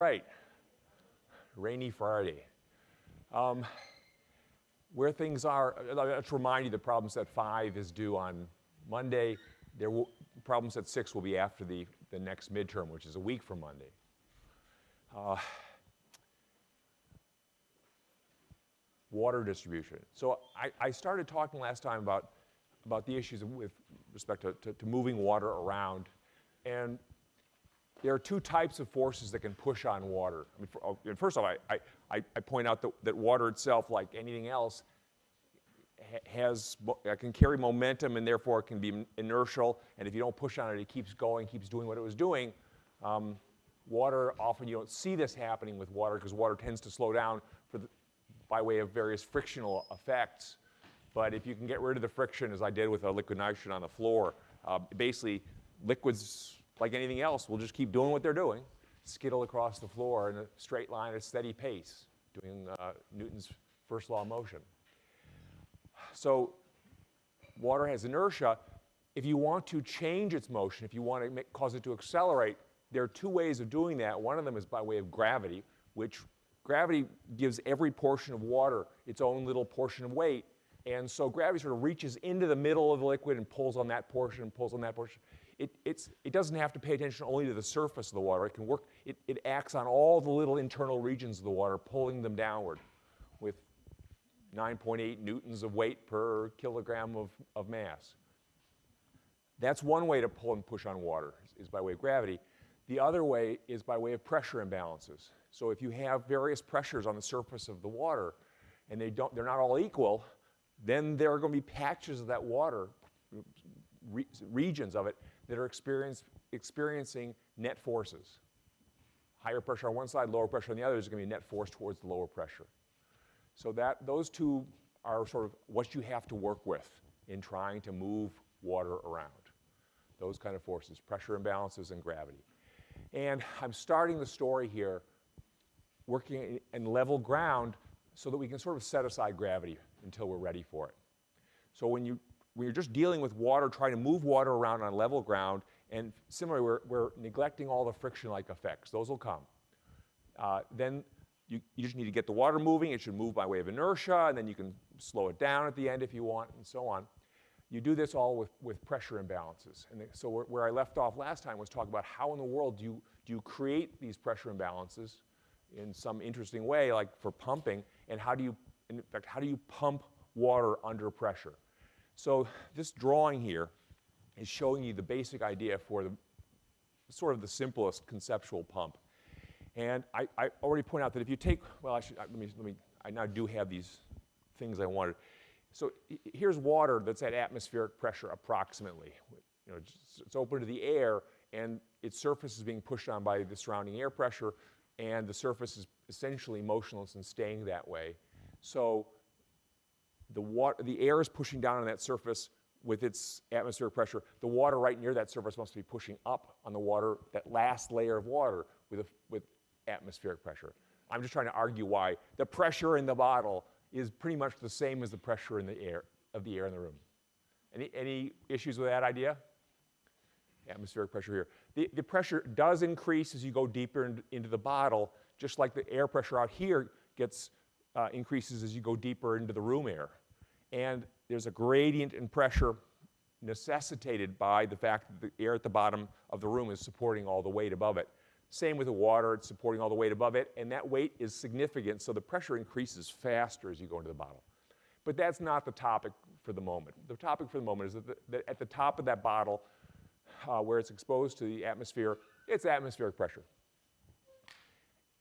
Right, rainy Friday. Where things are, let's remind you the problem set 5 is due on Monday. Problem set 6 will be after the next midterm, which is a week from Monday. Water distribution. So I started talking last time about the issues with respect to moving water around. And there are two types of forces that can push on water. I mean, first of all, I point out that water itself, like anything else, can carry momentum and therefore it can be inertial. And if you don't push on it, it keeps going, keeps doing what it was doing. Water, often you don't see this happening with water because water tends to slow down by way of various frictional effects. But if you can get rid of the friction, as I did with a liquid nitrogen on the floor, basically liquids, like anything else, will just keep doing what they're doing, skittle across the floor in a straight line at a steady pace, doing Newton's first law of motion. So water has inertia. If you want to change its motion, if you want to cause it to accelerate, there are two ways of doing that. One of them is by way of gravity, which gravity gives every portion of water its own little portion of weight. And so gravity sort of reaches into the middle of the liquid and pulls on that portion and pulls on that portion. It doesn't have to pay attention only to the surface of the water. It can work, it acts on all the little internal regions of the water, pulling them downward with 9.8 newtons of weight per kilogram of mass. That's one way to pull and push on water, is by way of gravity. The other way is by way of pressure imbalances. So if you have various pressures on the surface of the water, and they're not all equal, then there are going to be patches of that water, regions of it, that are experiencing net forces. Higher pressure on one side, lower pressure on the other is going to be a net force towards the lower pressure. So those two are sort of what you have to work with in trying to move water around. Those kind of forces, pressure imbalances and gravity. And I'm starting the story here working in level ground so that we can sort of set aside gravity until we're ready for it. So when you're just dealing with water, trying to move water around on level ground, and similarly, we're neglecting all the friction-like effects. Those will come. Then you just need to get the water moving. It should move by way of inertia, and then you can slow it down at the end if you want, and so on. You do this all with pressure imbalances. And so where I left off last time was talking about how in the world do you create these pressure imbalances in some interesting way, like for pumping, and how do you pump water under pressure? So this drawing here is showing you the basic idea for sort of the simplest conceptual pump. And I already point out that if you take, well, I now do have these things I wanted. So here's water that's at atmospheric pressure approximately. You know, it's open to the air, and its surface is being pushed on by the surrounding air pressure, and the surface is essentially motionless and staying that way. So the air is pushing down on that surface with its atmospheric pressure. The water right near that surface must be pushing up on the water, that last layer of water, with atmospheric pressure. I'm just trying to argue why the pressure in the bottle is pretty much the same as the pressure in the air in the room. Any issues with that idea? Atmospheric pressure here. The pressure does increase as you go deeper into the bottle, just like the air pressure out here increases as you go deeper into the room air. And there's a gradient in pressure necessitated by the fact that the air at the bottom of the room is supporting all the weight above it. Same with the water, it's supporting all the weight above it, and that weight is significant, so the pressure increases faster as you go into the bottle. But that's not the topic for the moment. The topic for the moment is that at the top of that bottle, where it's exposed to the atmosphere, it's atmospheric pressure.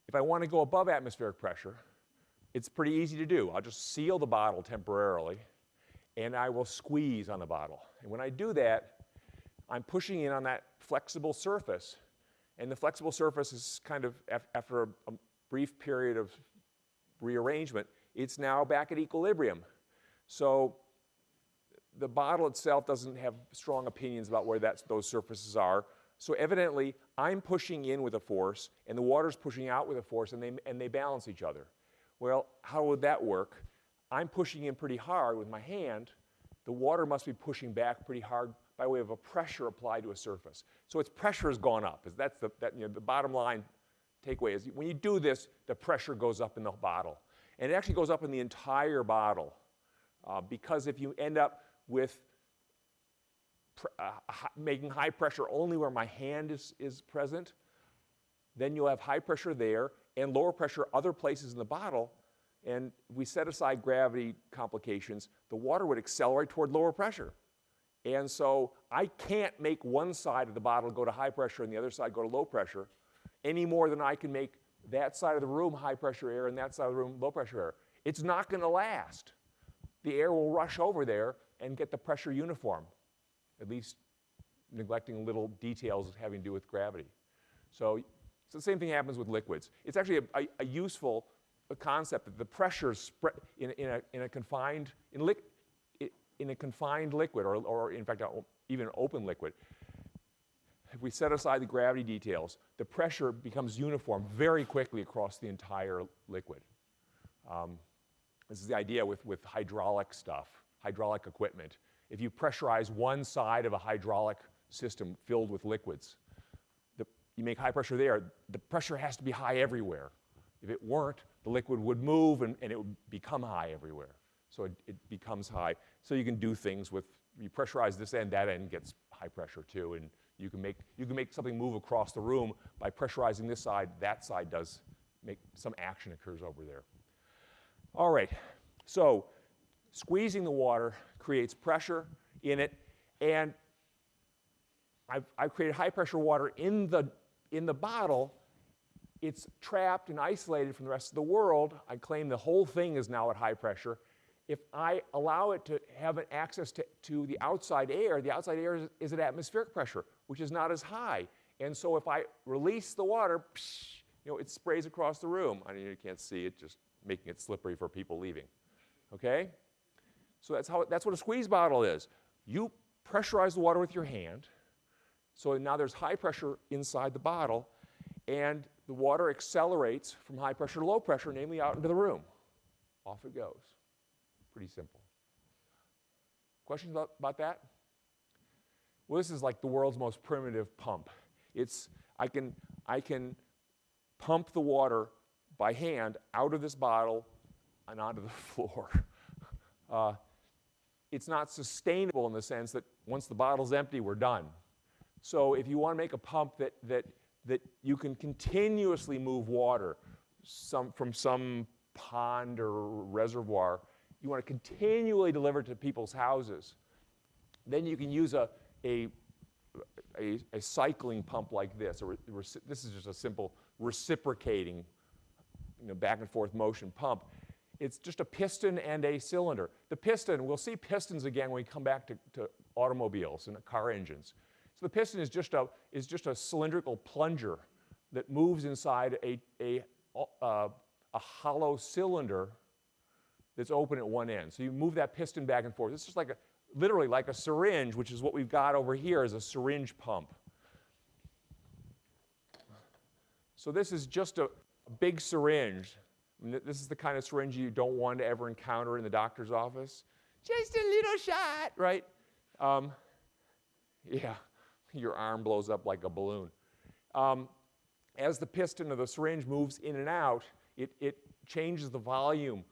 If I want to go above atmospheric pressure, it's pretty easy to do. I'll just seal the bottle temporarily, and I will squeeze on the bottle. And when I do that, I'm pushing in on that flexible surface, and the flexible surface is kind of, after a brief period of rearrangement, it's now back at equilibrium. So the bottle itself doesn't have strong opinions about where those surfaces are. So evidently, I'm pushing in with a force, and the water's pushing out with a force, and they balance each other. Well, how would that work? I'm pushing in pretty hard with my hand. The water must be pushing back pretty hard by way of a pressure applied to a surface. So its pressure has gone up. The bottom line takeaway is when you do this, the pressure goes up in the bottle. And it actually goes up in the entire bottle because if you end up with making high pressure only where my hand is present, then you'll have high pressure there and lower pressure other places in the bottle. And if we set aside gravity complications, the water would accelerate toward lower pressure. And so I can't make one side of the bottle go to high pressure and the other side go to low pressure any more than I can make that side of the room high pressure air and that side of the room low pressure air. It's not going to last. The air will rush over there and get the pressure uniform, at least neglecting little details having to do with gravity. So the same thing happens with liquids. It's actually a useful concept that the pressure in a confined liquid, or in fact even an open liquid, if we set aside the gravity details, the pressure becomes uniform very quickly across the entire liquid. This is the idea with hydraulic stuff, hydraulic equipment. If you pressurize one side of a hydraulic system filled with liquids, you make high pressure there, the pressure has to be high everywhere. If it weren't, the liquid would move and it would become high everywhere. So it becomes high. So you can do things with, you pressurize this end, that end gets high pressure too, and you can make something move across the room by pressurizing this side, that side does make some action occurs over there. All right, so squeezing the water creates pressure in it, and I've created high pressure water in the bottle. It's trapped and isolated from the rest of the world. I claim the whole thing is now at high pressure. If I allow it to have an access to the outside air is at atmospheric pressure, which is not as high. And so if I release the water, it sprays across the room. I mean, you can't see it, just making it slippery for people leaving. Okay? So that's what a squeeze bottle is. You pressurize the water with your hand. So now there's high pressure inside the bottle, and the water accelerates from high pressure to low pressure, namely out into the room. Off it goes. Pretty simple. Questions about that? Well, this is like the world's most primitive pump. I can pump the water by hand out of this bottle and onto the floor. It's not sustainable in the sense that once the bottle's empty, we're done. So if you want to make a pump that you can continuously move water from some pond or reservoir, you want to continually deliver it to people's houses, then you can use a cycling pump like this. This is just a simple reciprocating, back and forth motion pump. It's just a piston and a cylinder. The piston, we'll see pistons again when we come back to automobiles and car engines. So the piston is just a cylindrical plunger that moves inside a hollow cylinder that's open at one end. So you move that piston back and forth. It's just literally like a syringe, which is what we've got over here as a syringe pump. So this is just a big syringe. I mean, this is the kind of syringe you don't want to ever encounter in the doctor's office. Just a little shot, right? Yeah, your arm blows up like a balloon. As the piston of the syringe moves in and out, it changes the volume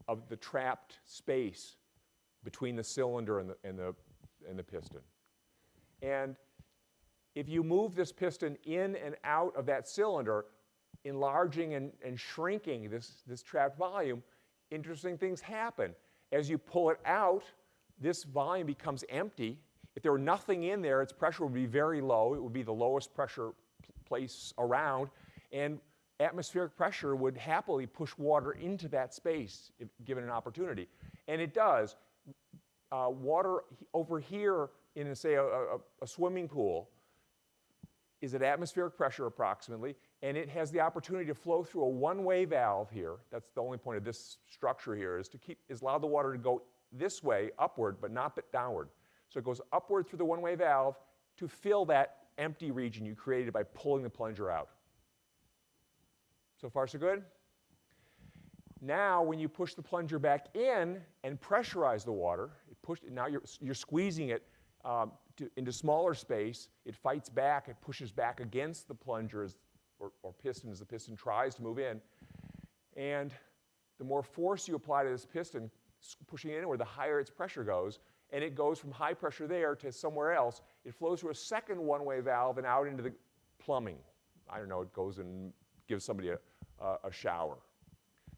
of the trapped space between the cylinder and the piston. And if you move this piston in and out of that cylinder, enlarging and shrinking this trapped volume, interesting things happen. As you pull it out, this volume becomes empty. If there were nothing in there, its pressure would be very low. It would be the lowest pressure place around, and atmospheric pressure would happily push water into that space if given an opportunity. And it does. Water over here in, say, a swimming pool is at atmospheric pressure approximately, and it has the opportunity to flow through a one-way valve here. That's the only point of this structure here, is allow the water to go this way, upward, but not downward. So it goes upward through the one-way valve to fill that empty region you created by pulling the plunger out. So far, so good? Now, when you push the plunger back in and pressurize the water, now you're squeezing it into smaller space. It fights back. It pushes back against the plunger or piston as the piston tries to move in. And the more force you apply to this piston, pushing it inward, the higher its pressure goes. And it goes from high pressure there to somewhere else. It flows through a second one-way valve and out into the plumbing. I don't know, it goes and gives somebody a shower.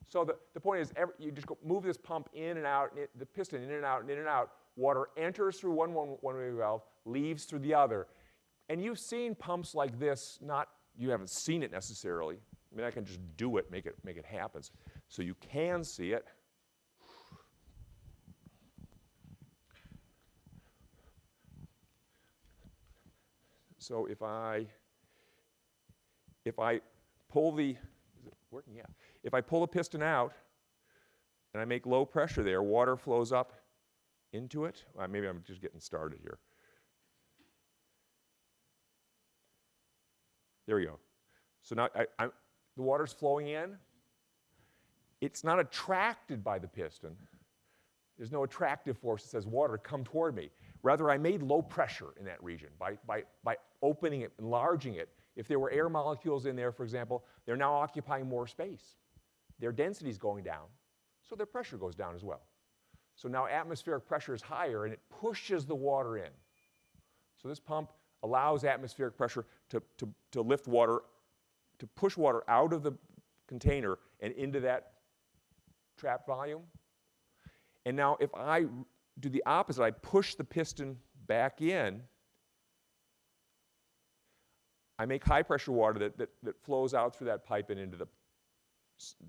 So the point is, you just move this pump in and out, the piston in and out and in and out. Water enters through one-way valve, leaves through the other. And you've seen pumps like this, you haven't seen it necessarily. I mean, I can just do it, make it happen. So you can see it. So if I pull the, is it working? Yeah. If I pull the piston out and I make low pressure there, water flows up into it. Maybe I'm just getting started here. There we go. So now the water's flowing in. It's not attracted by the piston. There's no attractive force that says, water, come toward me. Rather, I made low pressure in that region by opening it, enlarging it. If there were air molecules in there, for example, they're now occupying more space. Their density is going down, so their pressure goes down as well. So now atmospheric pressure is higher, and it pushes the water in. So this pump allows atmospheric pressure to lift water, to push water out of the container and into that trapped volume. And now if I do the opposite, I push the piston back in, I make high pressure water that flows out through that pipe and into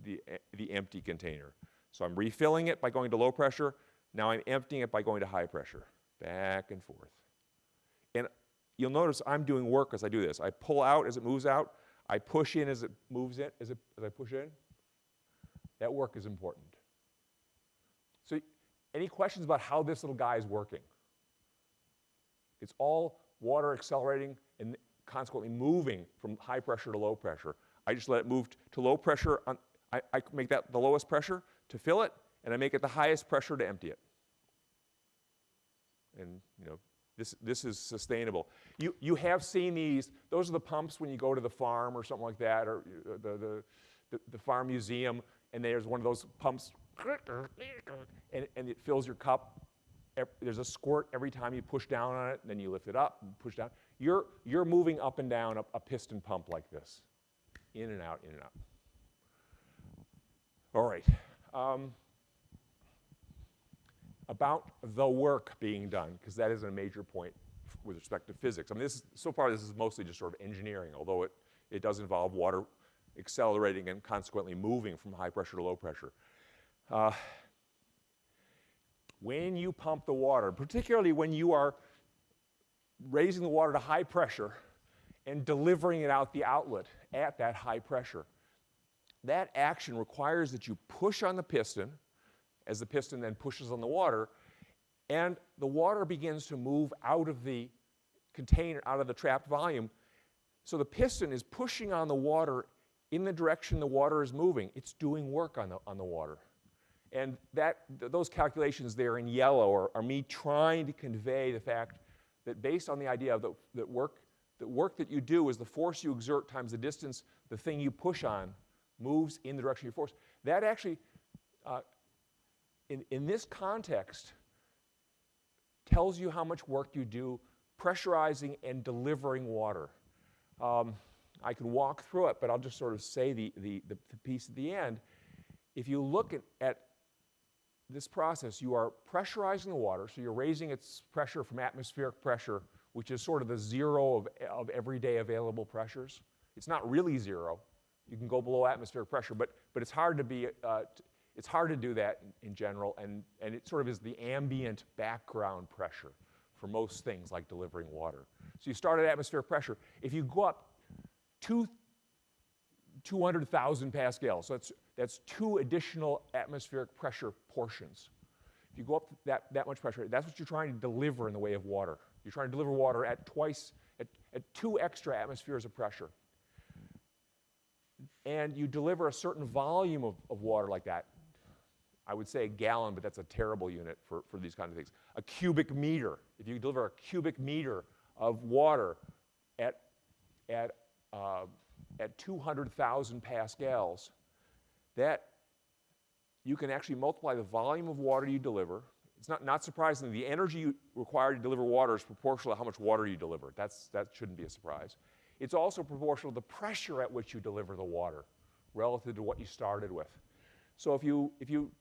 the empty container. So I'm refilling it by going to low pressure. Now I'm emptying it by going to high pressure, back and forth. And you'll notice I'm doing work as I do this. I pull out as it moves out. I push in as it moves in, as I push in. That work is important. So any questions about how this little guy is working? It's all water accelerating and consequently moving from high pressure to low pressure. I just let it move to low pressure. I make that the lowest pressure to fill it, and I make it the highest pressure to empty it. And this is sustainable. You have seen these. Those are the pumps when you go to the farm or something like that, or the farm museum, and there's one of those pumps, and it fills your cup. There's a squirt every time you push down on it, and then you lift it up and push down. You're moving up and down a piston pump like this, in and out, in and out. All right. About the work being done, because that is a major point with respect to physics. I mean, so far this is mostly just sort of engineering, although it does involve water accelerating and consequently moving from high pressure to low pressure. When you pump the water, particularly when you are raising the water to high pressure and delivering it out the outlet at that high pressure, that action requires that you push on the piston as the piston then pushes on the water, and the water begins to move out of the container, out of the trapped volume. So the piston is pushing on the water in the direction the water is moving. It's doing work on the water. And those calculations there in yellow are me trying to convey the fact that based on the idea of that work that you do is the force you exert times the distance the thing you push on moves in the direction of your force. That actually, in this context, tells you how much work you do pressurizing and delivering water. I can walk through it, but I'll just sort of say the piece at the end. If you look at this process, you are pressurizing the water, so you're raising its pressure from atmospheric pressure, which is sort of the zero of everyday available pressures. It's not really zero. You can go below atmospheric pressure, but it's hard to be it's hard to do that in general, and it sort of is the ambient background pressure for most things like delivering water. So you start at atmospheric pressure. If you go up 200,000 pascals, so that's 2 additional atmospheric pressure portions. If you go up that much pressure, that's what you're trying to deliver in the way of water. You're trying to deliver water at 2 extra atmospheres of pressure. And you deliver a certain volume of water like that. I would say a gallon, but that's a terrible unit for these kinds of things. A cubic meter. If you deliver a cubic meter of water at at 200,000 pascals, that you can actually multiply the volume of water you deliver. It's not surprising. The energy required to deliver water is proportional to how much water you deliver. That shouldn't be a surprise. It's also proportional to the pressure at which you deliver the water relative to what you started with. So if you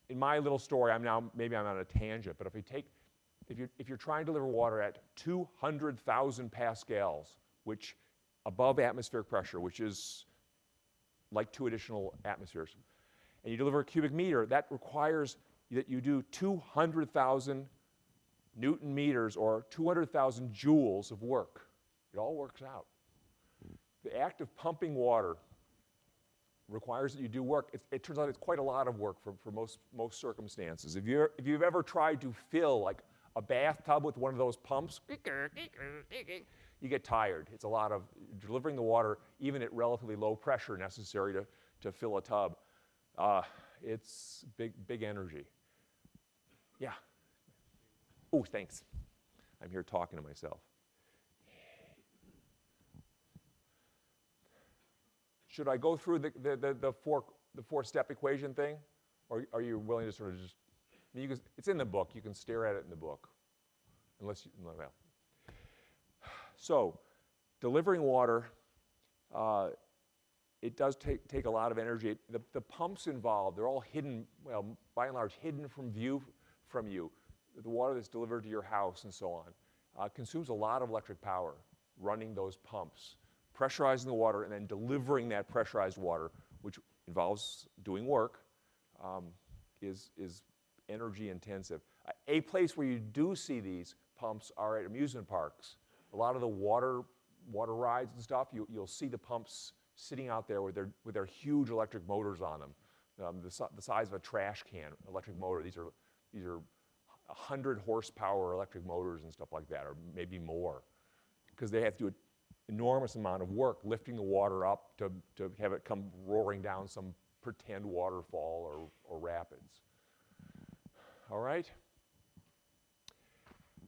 in my little story, maybe I'm on a tangent, but if you're trying to deliver water at 200,000 pascals, which above atmospheric pressure, which is like 2 additional atmospheres, and you deliver a cubic meter, that requires that you do 200,000 Newton meters or 200,000 joules of work. It all works out. The act of pumping water requires that you do work. It turns out it's quite a lot of work for most circumstances. If you've ever tried to fill like a bathtub with one of those pumps, you get tired. It's a lot of delivering the water, even at relatively low pressure necessary to fill a tub. It's big energy. Yeah. Oh, thanks. I'm here talking to myself. Should I go through the four-step equation thing, or are you willing to sort of just? It's in the book. You can stare at it in the book, unless you. Well. So, delivering water. It does take a lot of energy. The pumps involved, they're all hidden, well, by and large, hidden from view from you. The water that's delivered to your house and so on consumes a lot of electric power running those pumps, pressurizing the water and then delivering that pressurized water, which involves doing work, is energy intensive. A place where you do see these pumps are at amusement parks. A lot of the water rides and stuff, you'll see the pumps sitting out there with their huge electric motors on them, the size of a trash can electric motor. These are 100 horsepower electric motors and stuff like that, or maybe more, because they have to do an enormous amount of work lifting the water up to have it come roaring down some pretend waterfall or rapids. All right?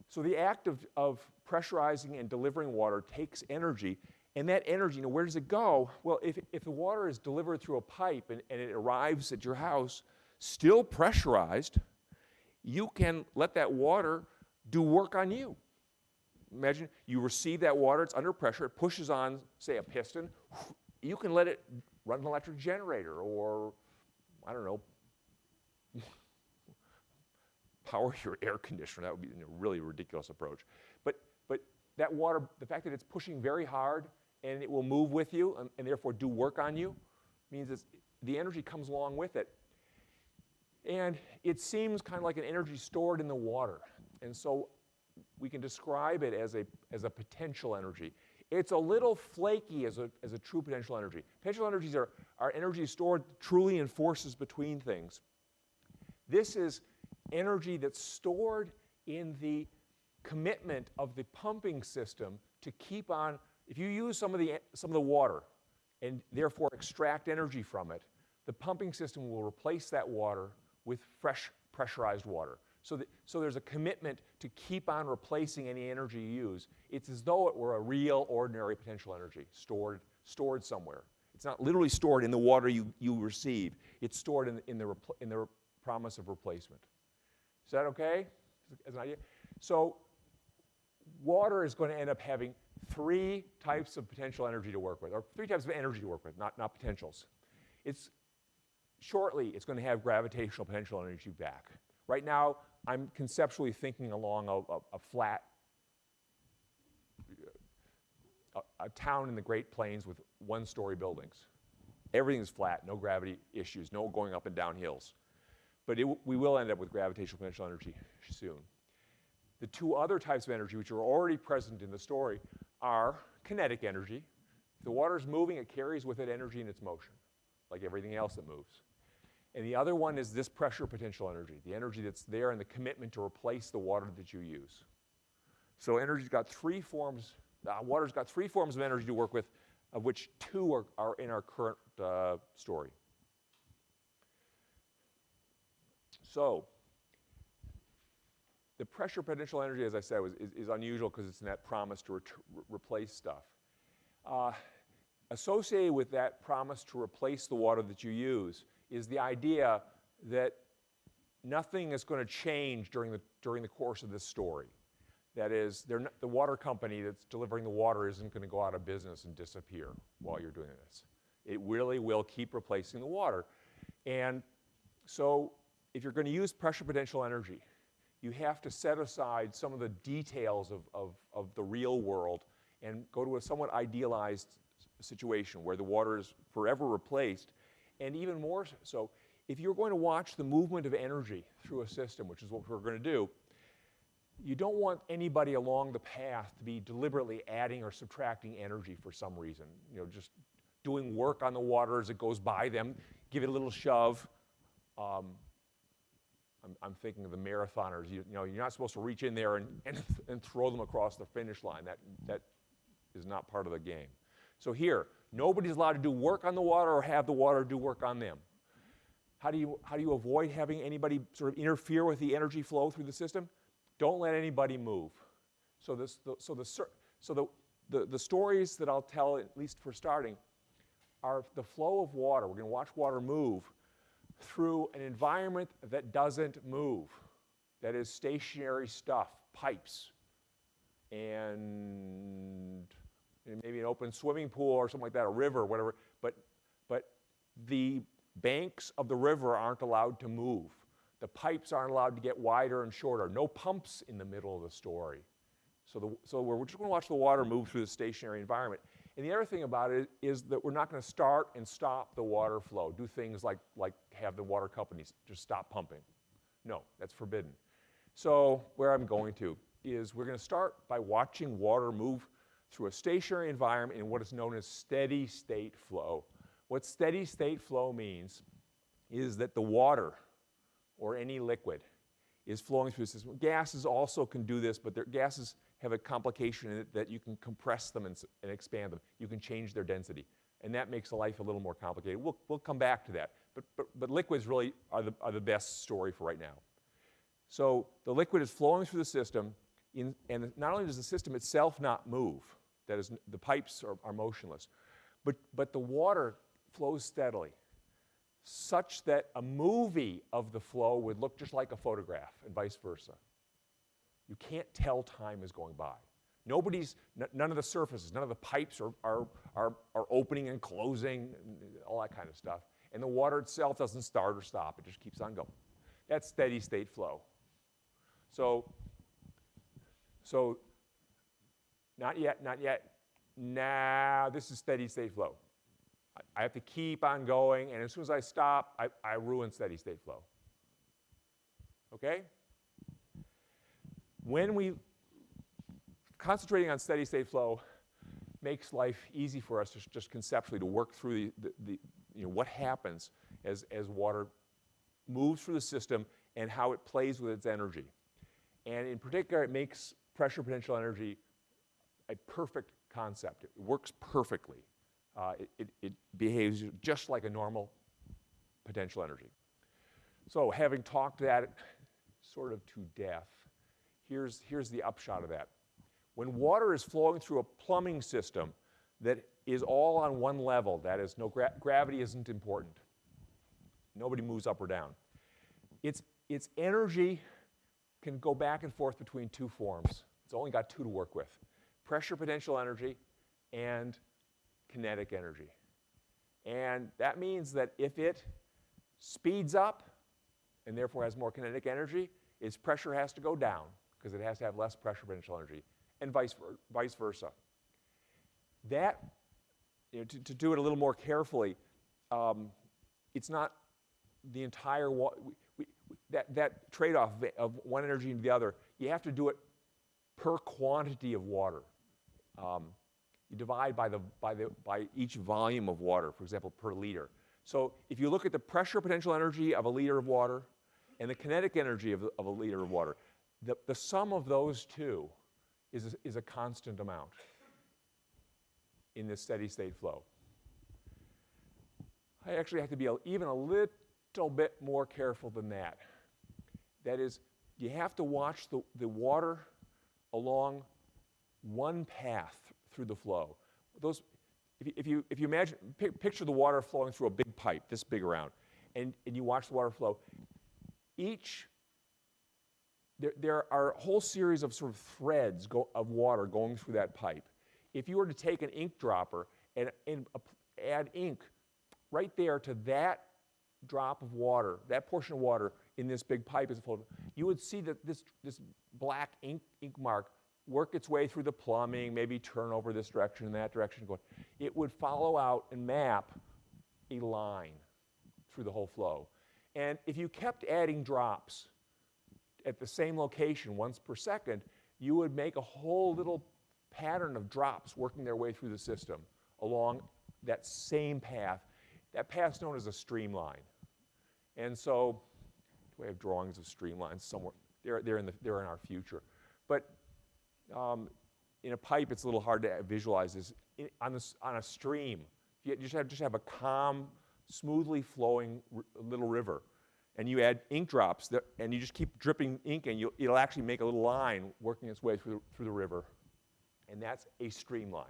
So the act of pressurizing and delivering water takes energy. And that energy, where does it go? Well, if the water is delivered through a pipe and it arrives at your house still pressurized, you can let that water do work on you. Imagine you receive that water, it's under pressure, it pushes on, say, a piston. You can let it run an electric generator or, I don't know, power your air conditioner. That would be a really ridiculous approach. But that water, the fact that it's pushing very hard and it will move with you and therefore do work on you, means the energy comes along with it. And it seems kind of like an energy stored in the water. And so we can describe it as a potential energy. It's a little flaky as a true potential energy. Potential energies are energy stored truly in forces between things. This is energy that's stored in the commitment of the pumping system to keep on. If you use some of the water and therefore extract energy from it, the pumping system will replace that water with fresh pressurized water. So there's a commitment to keep on replacing any energy you use. It's as though it were a real, ordinary potential energy stored somewhere. It's not literally stored in the water you receive. It's stored in the promise of replacement. Is that okay as an idea? So water is going to end up having 3 types of potential energy to work with, or 3 types of energy to work with, not potentials. Shortly, it's going to have gravitational potential energy back. Right now, I'm conceptually thinking along a flat, a town in the Great Plains with 1-story buildings. Everything is flat, no gravity issues, no going up and down hills. But we will end up with gravitational potential energy soon. The 2 other types of energy, which are already present in the story, are kinetic energy. If the water is moving, it carries with it energy in its motion, like everything else that moves. And the other one is this pressure potential energy, the energy that's there and the commitment to replace the water that you use. So energy's got 3 forms, water's got 3 forms of energy to work with, of which 2 are in our current story. So the pressure potential energy, as I said, is unusual because it's in that promise to replace stuff. associated with that promise to replace the water that you use is the idea that nothing is going to change during the course of this story. That is, the water company that's delivering the water isn't going to go out of business and disappear while you're doing this. It really will keep replacing the water. And so if you're going to use pressure potential energy, you have to set aside some of the details of the real world and go to a somewhat idealized situation where the water is forever replaced. And even more so, if you're going to watch the movement of energy through a system, which is what we're going to do, you don't want anybody along the path to be deliberately adding or subtracting energy for some reason. You know, just doing work on the water as it goes by them, give it a little shove. I'm thinking of the marathoners. You know, you're not supposed to reach in there and throw them across the finish line. That is not part of the game. So here, nobody's allowed to do work on the water or have the water do work on them. How do you avoid having anybody sort of interfere with the energy flow through the system? Don't let anybody move. So the stories that I'll tell, at least for starting, are the flow of water. We're going to watch water move through an environment that doesn't move. That is stationary stuff, pipes, and maybe an open swimming pool or something like that, a river, whatever. But the banks of the river aren't allowed to move. The pipes aren't allowed to get wider and shorter. No pumps in the middle of the story. So we're just going to watch the water move through the stationary environment. And the other thing about it is that we're not going to start and stop the water flow, do things like have the water companies just stop pumping. No, that's forbidden. So where I'm going to is we're going to start by watching water move through a stationary environment in what is known as steady state flow. What steady state flow means is that the water, or any liquid, is flowing through the system. Gases also can do this, but gases have a complication in it that you can compress them and expand them. You can change their density, and that makes life a little more complicated. We'll come back to that, but liquids really are the best story for right now. So the liquid is flowing through the system, and not only does the system itself not move, that is, the pipes are motionless, but the water flows steadily, such that a movie of the flow would look just like a photograph, and vice versa. You can't tell time is going by. None of the surfaces, none of the pipes are opening and closing, and all that kind of stuff. And the water itself doesn't start or stop. It just keeps on going. That's steady state flow. So not yet. Now this is steady state flow. I have to keep on going, and as soon as I stop, I ruin steady state flow. Okay? Concentrating on steady state flow makes life easy for us just conceptually to work through what happens as water moves through the system and how it plays with its energy. And in particular, it makes pressure potential energy a perfect concept. It works perfectly. It behaves just like a normal potential energy. So having talked that sort of to death, here's the upshot of that. When water is flowing through a plumbing system that is all on one level, that is, no gravity isn't important. Nobody moves up or down. Its energy can go back and forth between two forms. It's only got two to work with: pressure potential energy and kinetic energy. And that means that if it speeds up and therefore has more kinetic energy, its pressure has to go down because it has to have less pressure potential energy, and vice versa. That, to do it a little more carefully, it's not the entire that trade-off of one energy and the other. You have to do it per quantity of water. You divide by each volume of water, for example, per liter. So if you look at the pressure potential energy of a liter of water and the kinetic energy of a liter of water, the sum of those two is a constant amount in this steady state flow. I actually have to be even a little bit more careful than that. That is, you have to watch the water along one path through the flow. if you imagine, picture the water flowing through a big pipe, this big around, and you watch the water flow, there are a whole series of sort of threads of water going through that pipe. If you were to take an ink dropper and add ink right there to that drop of water, that portion of water in this big pipe is flowing, you would see that this black ink mark work its way through the plumbing, maybe turn over this direction and that direction. It would follow out and map a line through the whole flow. And if you kept adding drops at the same location once per second, you would make a whole little pattern of drops working their way through the system along that same path. That path's known as a streamline. And so, we have drawings of streamlines somewhere. They're in our future. But in a pipe, it's a little hard to visualize this. On a stream, if you just have a calm, smoothly flowing little river, and you add ink drops, and you just keep dripping ink, and it'll actually make a little line working its way through the river. And that's a streamline.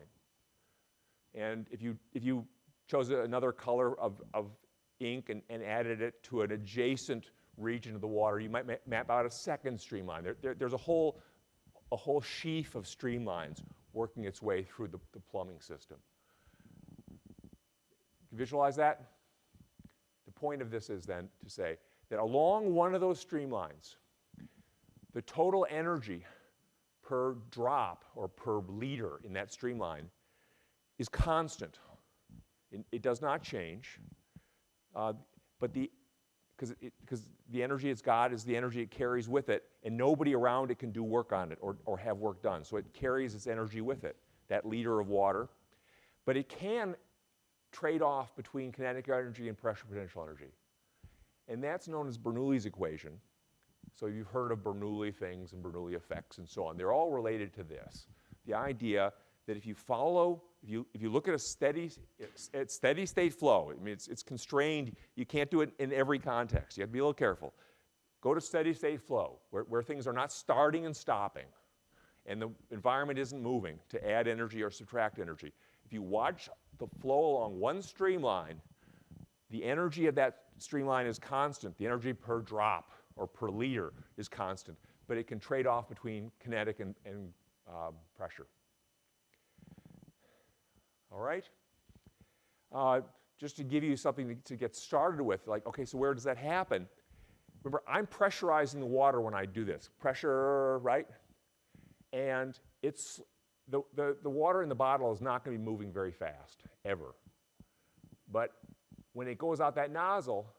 And if you chose another color of ink and added it to an adjacent region of the water, you might map out a second streamline. There's a whole sheaf of streamlines working its way through the plumbing system. You visualize that? The point of this is then to say that along one of those streamlines, the total energy per drop or per liter in that streamline is constant. It does not change, but because the energy it's got is the energy it carries with it, and nobody around it can do work on it or have work done. So it carries its energy with it, that liter of water. But it can trade off between kinetic energy and pressure potential energy. And that's known as Bernoulli's equation. So you've heard of Bernoulli things and Bernoulli effects and so on. They're all related to this. The idea that if you look at a steady state flow, I mean, it's constrained. You can't do it in every context. You have to be a little careful. Go to steady state flow, where things are not starting and stopping, and the environment isn't moving to add energy or subtract energy. If you watch the flow along one streamline, the energy of that streamline is constant. The energy per drop or per liter is constant, but it can trade off between kinetic and pressure. All right? Just to give you something to get started with, like, okay, so where does that happen? Remember, I'm pressurizing the water when I do this. Pressure, right? And it's the water in the bottle is not going to be moving very fast, ever. But when it goes out that nozzle,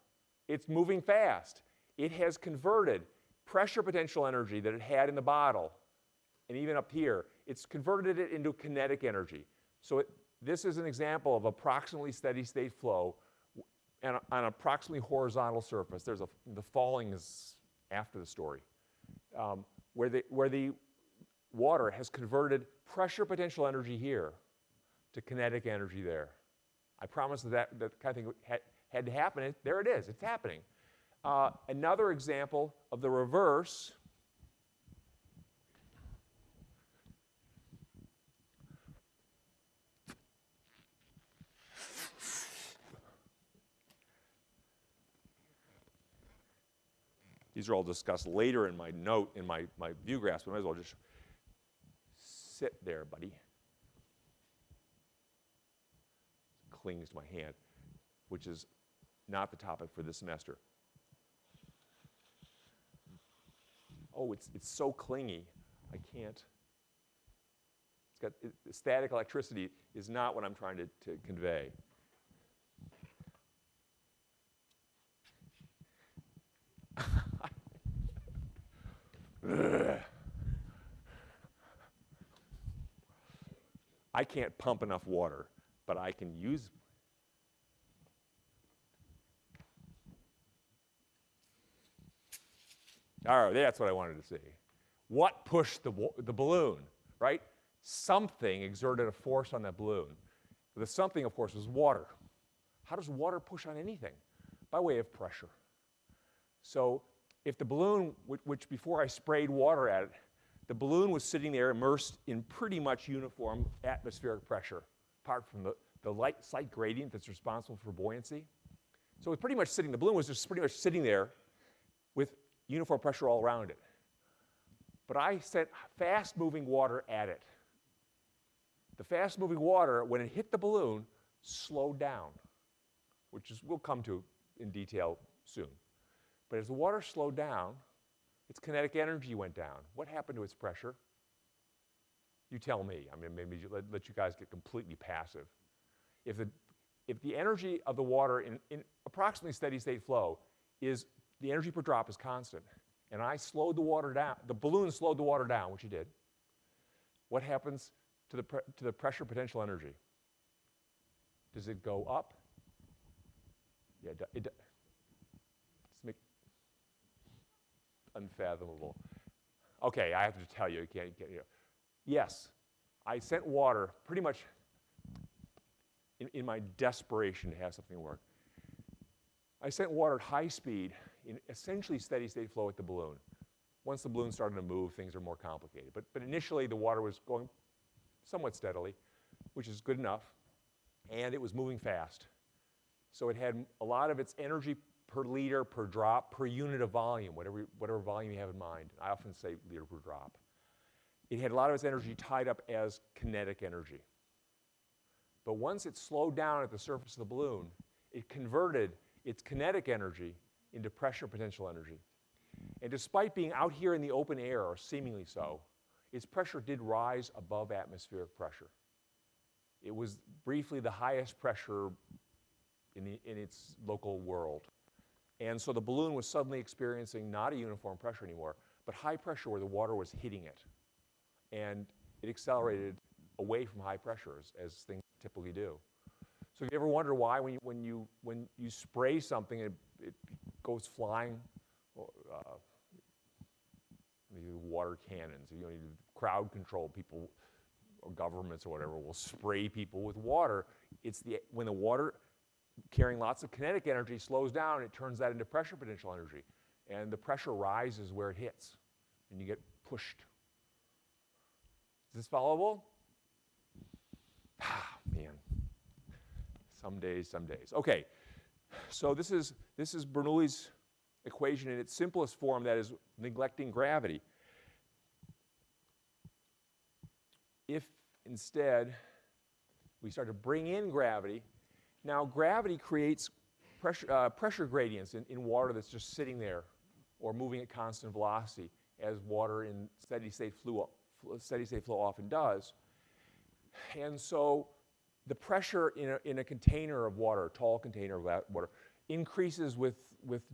it's moving fast. It has converted pressure potential energy that it had in the bottle, and even up here, it's converted it into kinetic energy. So this is an example of approximately steady state flow on an approximately horizontal surface. The falling is after the story, where the water has converted pressure potential energy here to kinetic energy there. I promise that kind of thing had to happen. There it is. It's happening. Another example of the reverse. These are all discussed later in my note, in my view graphs, but I might as well just sit there, buddy. It clings to my hand, which is not the topic for this semester. Oh, it's so clingy, I can't. Static electricity is not what I'm trying to convey. I can't pump enough water, but I can use. All right, that's what I wanted to see. What pushed the balloon, right? Something exerted a force on that balloon. The something, of course, was water. How does water push on anything? By way of pressure. So if the balloon, which before I sprayed water at it, the balloon was sitting there immersed in pretty much uniform atmospheric pressure, apart from the slight gradient that's responsible for buoyancy. So it's pretty much sitting, the balloon was just pretty much sitting there with uniform pressure all around it. But I sent fast-moving water at it. The fast-moving water, when it hit the balloon, slowed down, which is, we'll come to in detail soon. But as the water slowed down, its kinetic energy went down. What happened to its pressure? You tell me. I mean, maybe let you guys get completely passive. If the energy of the water in approximately steady state flow is, the energy per drop is constant, and I slowed the water down, the balloon slowed the water down, which it did, what happens to the pressure potential energy? Does it go up? Yeah, it make unfathomable. Okay, I have to tell you, you can't. Yes, I sent water pretty much in my desperation to have something work. I sent water at high speed in essentially steady state flow at the balloon. Once the balloon started to move, things are more complicated. But initially, the water was going somewhat steadily, which is good enough, and it was moving fast. So it had a lot of its energy per liter, per drop, per unit of volume, whatever volume you have in mind. I often say liter per drop. It had a lot of its energy tied up as kinetic energy. But once it slowed down at the surface of the balloon, it converted its kinetic energy into pressure potential energy. And despite being out here in the open air, or seemingly so, its pressure did rise above atmospheric pressure. It was briefly the highest pressure in its local world. And so the balloon was suddenly experiencing not a uniform pressure anymore, but high pressure where the water was hitting it. And it accelerated away from high pressures, as things typically do. So if you ever wonder why when you spray something, it goes flying, water cannons, you need crowd control, people or governments or whatever will spray people with water. It's when the water carrying lots of kinetic energy slows down, it turns that into pressure potential energy. And the pressure rises where it hits, and you get pushed. Is this followable? Ah, man. Some days, some days. Okay, so this is Bernoulli's equation in its simplest form, that is neglecting gravity. If instead we start to bring in gravity, now gravity creates pressure gradients in water that's just sitting there or moving at constant velocity, as water in steady state flow often does. And so the pressure in a container of water, a tall container of water, increases with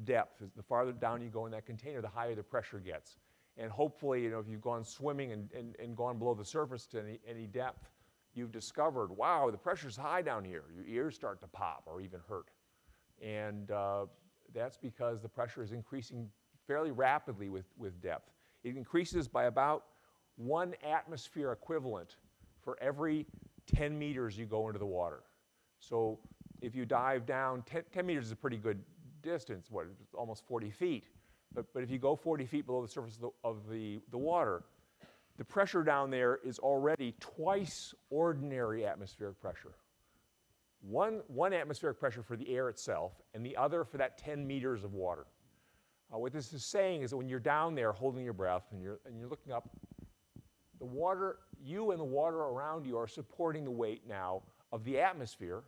depth. The farther down you go in that container, the higher the pressure gets. And hopefully, if you've gone swimming and gone below the surface to any depth, you've discovered, wow, the pressure's high down here. Your ears start to pop or even hurt. And that's because the pressure is increasing fairly rapidly with depth. It increases by about 1 atmosphere equivalent for every 10 meters you go into the water. So if you dive down, 10 meters is a pretty good distance, almost 40 feet. But if you go 40 feet below the surface of the water, the pressure down there is already twice ordinary atmospheric pressure. One atmospheric pressure for the air itself, and the other for that 10 meters of water. What this is saying is that when you're down there holding your breath and you're looking up, the water, you and the water around you are supporting the weight now of the atmosphere,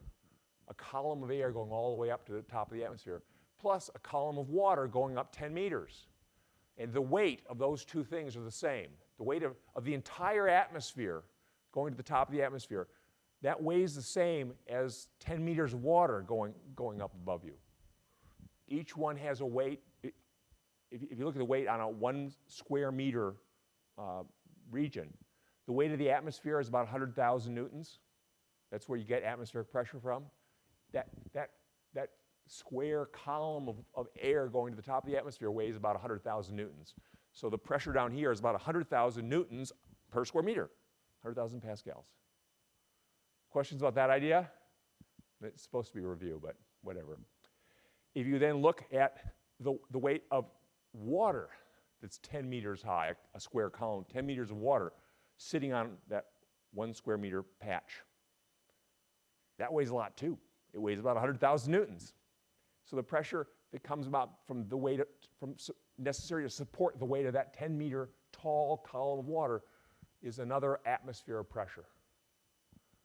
a column of air going all the way up to the top of the atmosphere, plus a column of water going up 10 meters. And the weight of those two things are the same. The weight of the entire atmosphere going to the top of the atmosphere, that weighs the same as 10 meters of water going up above you. Each one has a weight. If you look at the weight on a 1 square meter region, the weight of the atmosphere is about 100,000 newtons. That's where you get atmospheric pressure from. That square column of air going to the top of the atmosphere weighs about 100,000 newtons. So the pressure down here is about 100,000 newtons per square meter, 100,000 pascals. Questions about that idea? It's supposed to be a review, but whatever. If you then look at the weight of water that's 10 meters high, a square column, 10 meters of water sitting on that 1 square meter patch. that weighs a lot too. It weighs about 100,000 newtons. So the pressure that comes about from the weight, necessary to support the weight of that 10-meter tall column of water is another atmosphere of pressure.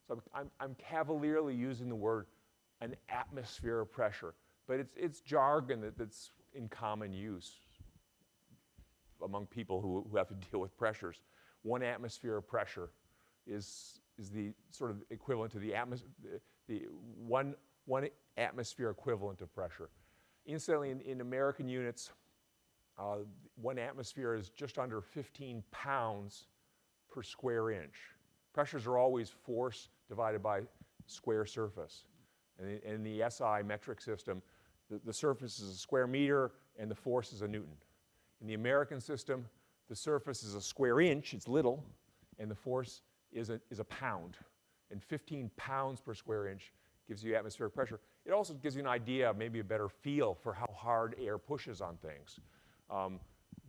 So I'm cavalierly using the word an atmosphere of pressure, but it's jargon that's in common use among people who have to deal with pressures. 1 atmosphere of pressure is the sort of equivalent to the one atmosphere equivalent of pressure. Incidentally, in American units, 1 atmosphere is just under 15 pounds per square inch. Pressures are always force divided by square surface. And in the SI metric system, the surface is a square meter and the force is a newton. In the American system, the surface is a square inch, it's little, and the force is a pound. And 15 pounds per square inch gives you atmospheric pressure. It also gives you an idea, maybe a better feel for how hard air pushes on things.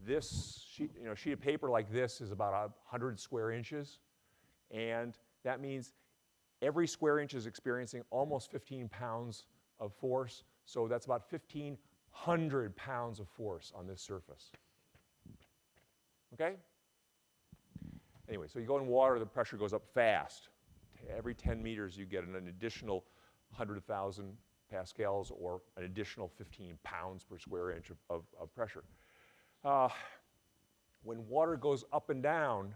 This sheet of paper like this is about 100 square inches, and that means every square inch is experiencing almost 15 pounds of force, so that's about 1,500 pounds of force on this surface. Okay? Anyway, so you go in water, the pressure goes up fast. Every 10 meters you get an additional 100,000 pascals or an additional 15 pounds per square inch of pressure. When water goes up and down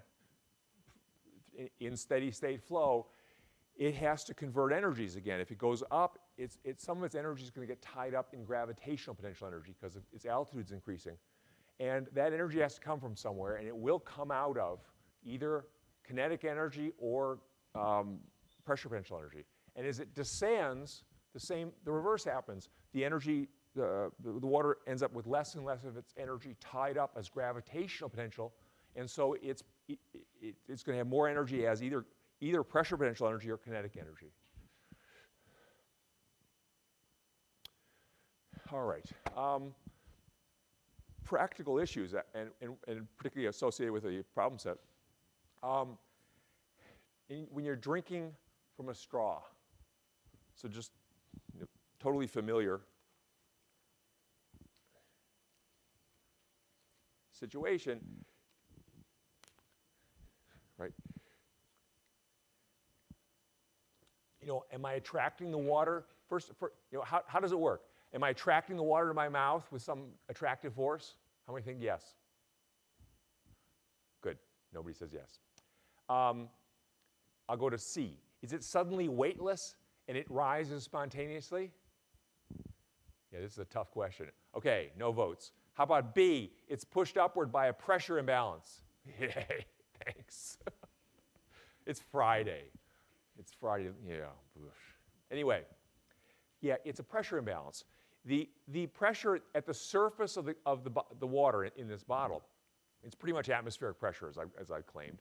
in steady state flow, it has to convert energies again. If it goes up, some of its energy is going to get tied up in gravitational potential energy because its altitude is increasing. And that energy has to come from somewhere, and it will come out of either kinetic energy or pressure potential energy. And as it descends, the reverse happens. The energy, the water ends up with less and less of its energy tied up as gravitational potential, and so it's going to have more energy as either pressure potential energy or kinetic energy. All right. Practical issues, and particularly associated with the problem set. When you're drinking from a straw, so just totally familiar situation, right? Am I attracting the water? First, how does it work? Am I attracting the water to my mouth with some attractive force? How many think yes? Good. Nobody says yes. I'll go to C. Is it suddenly weightless and it rises spontaneously? Yeah, this is a tough question. Okay, no votes. How about B? It's pushed upward by a pressure imbalance. Yay, thanks. It's Friday. It's Friday, yeah. Anyway, yeah, it's a pressure imbalance. The pressure at the surface of the water in this bottle, it's pretty much atmospheric pressure, as I've claimed.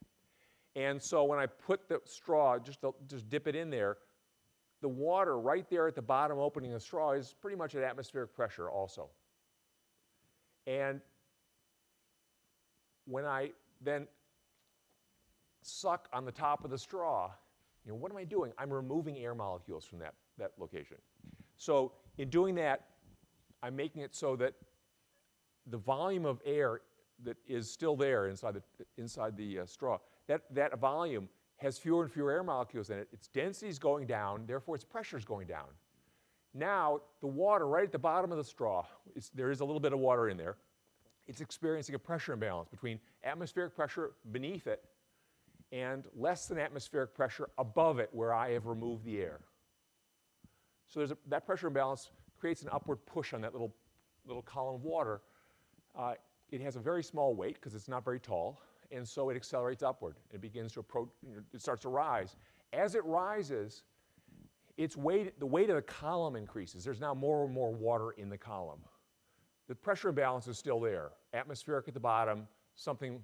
And so when I put the straw, just dip it in there, the water right there at the bottom opening of the straw is pretty much at atmospheric pressure also. And when I then suck on the top of the straw, what am I doing? I'm removing air molecules from that location. So in doing that, I'm making it so that the volume of air that is still there inside the straw, that volume has fewer and fewer air molecules in it. Its density is going down, therefore its pressure is going down. Now, the water right at the bottom of the straw, there is a little bit of water in there. It's experiencing a pressure imbalance between atmospheric pressure beneath it and less than atmospheric pressure above it where I have removed the air. So that pressure imbalance creates an upward push on that little column of water. It has a very small weight because it's not very tall, and so it accelerates upward. It begins to approach, it starts to rise. As it rises, the weight of the column increases. There's now more and more water in the column. The pressure imbalance is still there. Atmospheric at the bottom, something,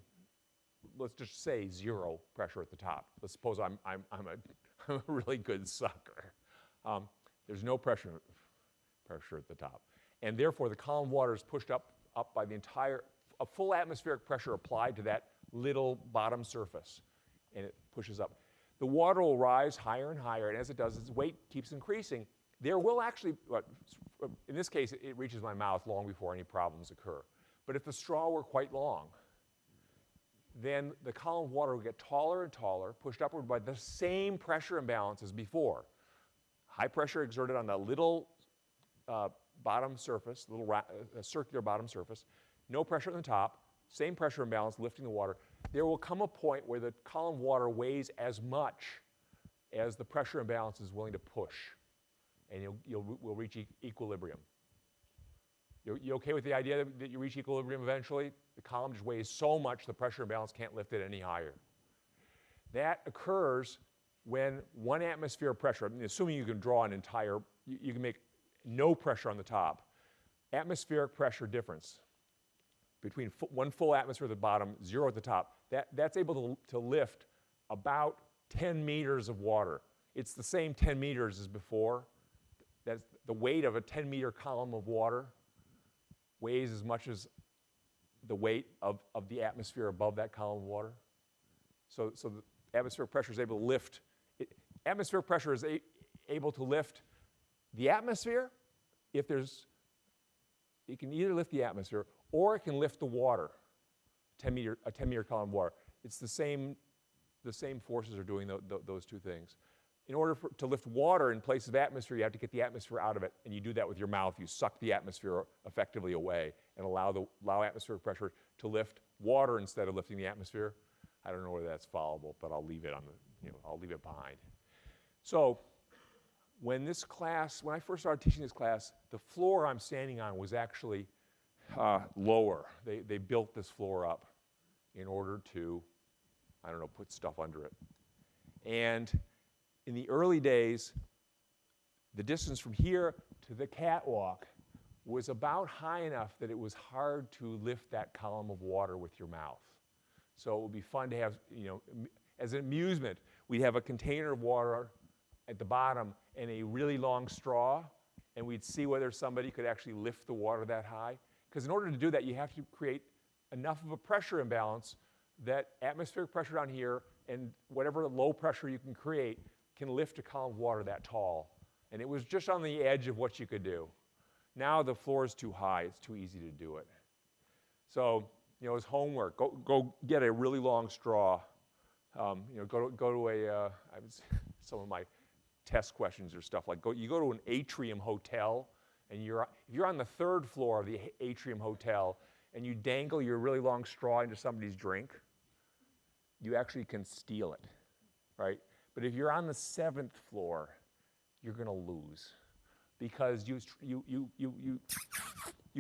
let's just say 0 pressure at the top. Let's suppose I'm a really good sucker. There's no pressure at the top. And therefore, the column of water is pushed up by a full atmospheric pressure applied to that little bottom surface, and it pushes up. the water will rise higher and higher, and as it does, its weight keeps increasing. There will actually, in this case, it reaches my mouth long before any problems occur. But if the straw were quite long, then the column of water will get taller and taller, pushed upward by the same pressure imbalance as before. High pressure exerted on the little bottom surface, circular bottom surface, no pressure on the top, same pressure imbalance lifting the water. There will come a point where the column of water weighs as much as the pressure imbalance is willing to push, and we'll reach equilibrium. You okay with the idea that you reach equilibrium eventually? The column just weighs so much the pressure imbalance can't lift it any higher. That occurs when 1 atmosphere of pressure, I mean, assuming you can draw an entire, you can make no pressure on the top, atmospheric pressure difference between 1 full atmosphere at the bottom, 0 at the top, that's able to lift about 10 meters of water. It's the same 10 meters as before. That's the weight of a 10-meter column of water weighs as much as the weight of the atmosphere above that column of water. So the atmospheric pressure is able to lift. Atmospheric pressure is able to lift the atmosphere if there's, it can either lift the atmosphere or it can lift the water, a 10-meter column of water. It's the same forces are doing those two things. In order to lift water in place of atmosphere, you have to get the atmosphere out of it, and you do that with your mouth. You suck the atmosphere effectively away and allow atmospheric pressure to lift water instead of lifting the atmosphere. I don't know whether that's followable, but I'll leave it on the, I'll leave it behind. So when I first started teaching this class, the floor I'm standing on was actually lower. They built this floor up in order to, I don't know, put stuff under it. And in the early days, the distance from here to the catwalk was about high enough that it was hard to lift that column of water with your mouth. So it would be fun to have, as an amusement, we'd have a container of water at the bottom and a really long straw, and we'd see whether somebody could actually lift the water that high. Because in order to do that, you have to create enough of a pressure imbalance that atmospheric pressure down here and whatever low pressure you can create can lift a column of water that tall. And it was just on the edge of what you could do. Now the floor is too high. It's too easy to do it. So, as homework, go get a really long straw. Go to some of my test questions or stuff like, you go to an atrium hotel, and if you're on the 3rd floor of the atrium hotel, and you dangle your really long straw into somebody's drink, you actually can steal it, right? But if you're on the 7th floor, you're going to lose because you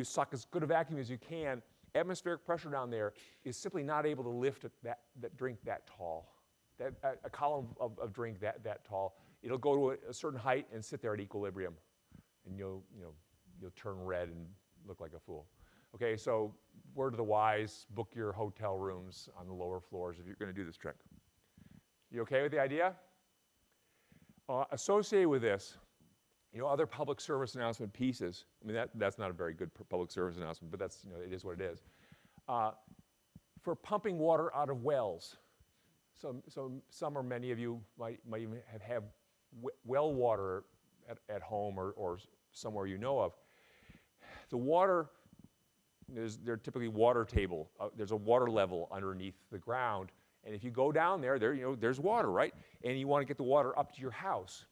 suck as good a vacuum as you can. Atmospheric pressure down there is simply not able to lift that drink that tall, a column of drink that tall. It'll go to a certain height and sit there at equilibrium, and you'll turn red and look like a fool. Okay, so word to the wise: book your hotel rooms on the lower floors if you're going to do this trick. You okay with the idea? Associated with this, other public service announcement pieces. I mean, that's not a very good public service announcement, but that's, it is what it is. For pumping water out of wells. So some or many of you might even have well water at home or somewhere you know of. The water, there's typically water table. There's a water level underneath the ground. And if you go down there's water, right? And you want to get the water up to your house.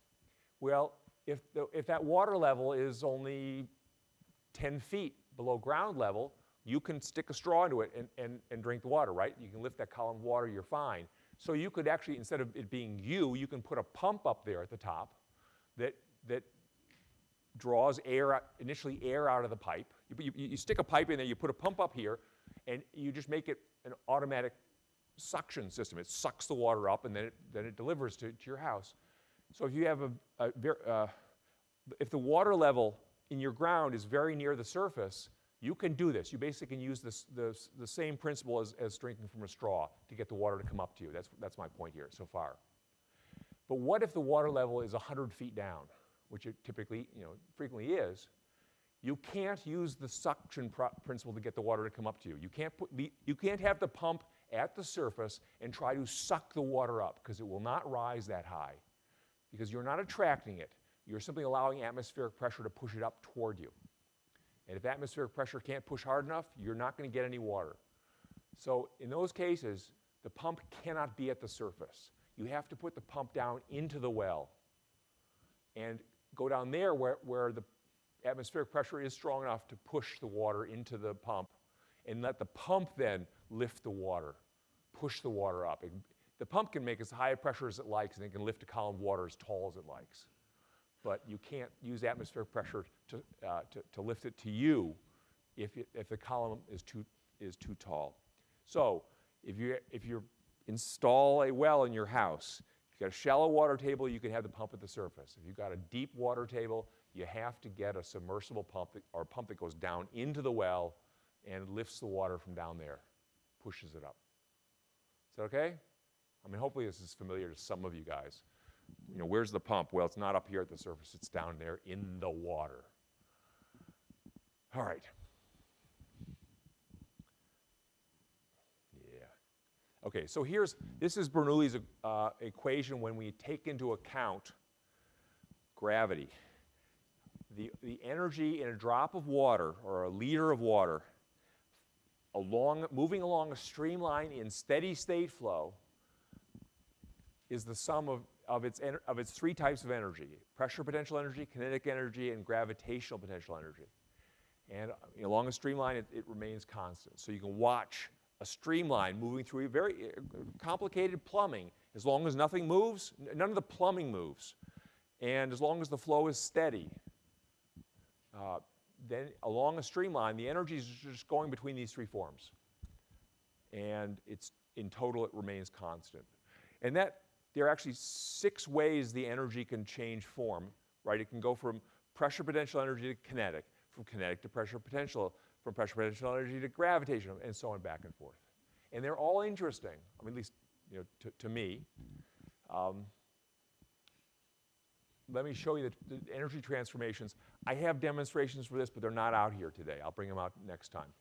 Well, if that water level is only 10 feet below ground level, you can stick a straw into it and drink the water, right? You can lift that column of water, you're fine. So you could actually, instead of it being you can put a pump up there at the top that draws initially air out of the pipe. You stick a pipe in there, you put a pump up here, and you just make it an automatic suction system. It sucks the water up, and then it delivers to your house. So if you have if the water level in your ground is very near the surface, you can do this. You basically can use the same principle as drinking from a straw to get the water to come up to you. That's my point here so far. But what if the water level is 100 feet down, which it typically, frequently is? You can't use the suction principle to get the water to come up to you. You can't have the pump at the surface and try to suck the water up, because it will not rise that high, because you're not attracting it. You're simply allowing atmospheric pressure to push it up toward you. And if atmospheric pressure can't push hard enough, you're not going to get any water. So in those cases, the pump cannot be at the surface. You have to put the pump down into the well and go down there where the atmospheric pressure is strong enough to push the water into the pump, and let the pump then lift the water, push the water up. The pump can make as high a pressure as it likes, and it can lift a column of water as tall as it likes. But you can't use atmospheric pressure to lift it to you if the column is too tall. So if you install a well in your house, if you've got a shallow water table, you can have the pump at the surface. If you've got a deep water table, you have to get a submersible pump or a pump that goes down into the well and lifts the water from down there, pushes it up. Is that okay? I mean, hopefully this is familiar to some of you guys. You know, where's the pump? Well, it's not up here at the surface. It's down there in the water. All right. Yeah. Okay, so this is Bernoulli's equation when we take into account gravity. The energy in a drop of water, or a liter of water, moving along a streamline in steady state flow, is the sum of its three types of energy: pressure potential energy, kinetic energy, and gravitational potential energy. And along a streamline, it remains constant. So you can watch a streamline moving through a very complicated plumbing. As long as nothing moves, none of the plumbing moves, and as long as the flow is steady, then along a streamline, the energy is just going between these three forms. And in total, it remains constant. And there are actually 6 ways the energy can change form, right? It can go from pressure potential energy to kinetic, from kinetic to pressure potential, from pressure potential energy to gravitational, and so on back and forth. And they're all interesting, I mean, at least to me. Let me show you the energy transformations. I have demonstrations for this, but they're not out here today. I'll bring them out next time.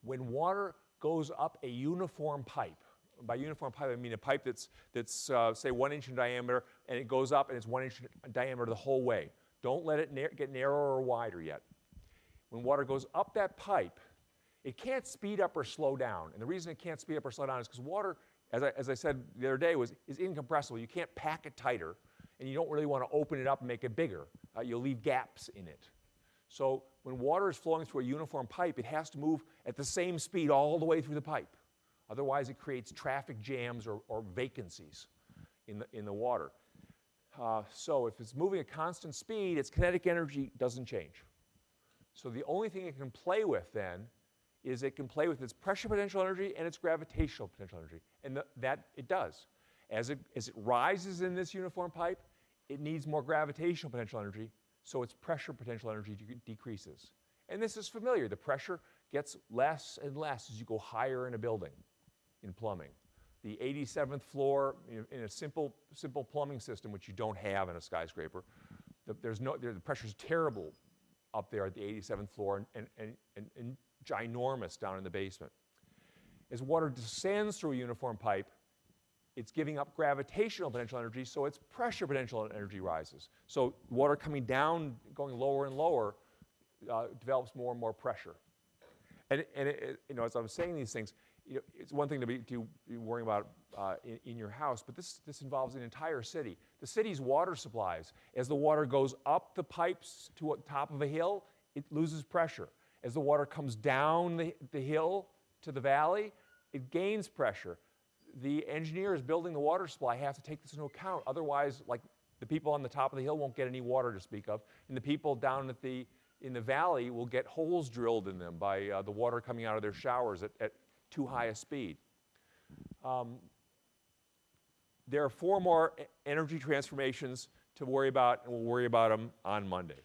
When water goes up a uniform pipe, by uniform pipe I mean a pipe that's say 1 inch in diameter, and it goes up and it's 1 inch in diameter the whole way. Don't let it get narrower or wider yet. When water goes up that pipe, it can't speed up or slow down. And the reason it can't speed up or slow down is because water, as I said the other day, is incompressible. You can't pack it tighter, and you don't really want to open it up and make it bigger. You'll leave gaps in it. So when water is flowing through a uniform pipe, it has to move at the same speed all the way through the pipe. Otherwise, it creates traffic jams or vacancies in the water. So if it's moving at constant speed, its kinetic energy doesn't change. So the only thing it can play with then is it can play with its pressure potential energy and its gravitational potential energy. And that it does. As it rises in this uniform pipe, it needs more gravitational potential energy, so its pressure potential energy decreases. And this is familiar. The pressure gets less and less as you go higher in a building, in plumbing. The 87th floor, in a simple plumbing system, which you don't have in a skyscraper, the pressure's terrible up there at the 87th floor and ginormous down in the basement. As water descends through a uniform pipe, it's giving up gravitational potential energy, so its pressure potential energy rises. So water coming down, going lower and lower, develops more and more pressure. And as I'm saying these things, it's one thing to be worrying about in your house, but this involves an entire city. The city's water supplies, as the water goes up the pipes to the top of a hill, it loses pressure. As the water comes down the hill to the valley, it gains pressure. The engineers building the water supply have to take this into account. Otherwise, like, the people on the top of the hill won't get any water to speak of, and the people down in the valley will get holes drilled in them by the water coming out of their showers at too high a speed. There are 4 more energy transformations to worry about, and we'll worry about them on Monday.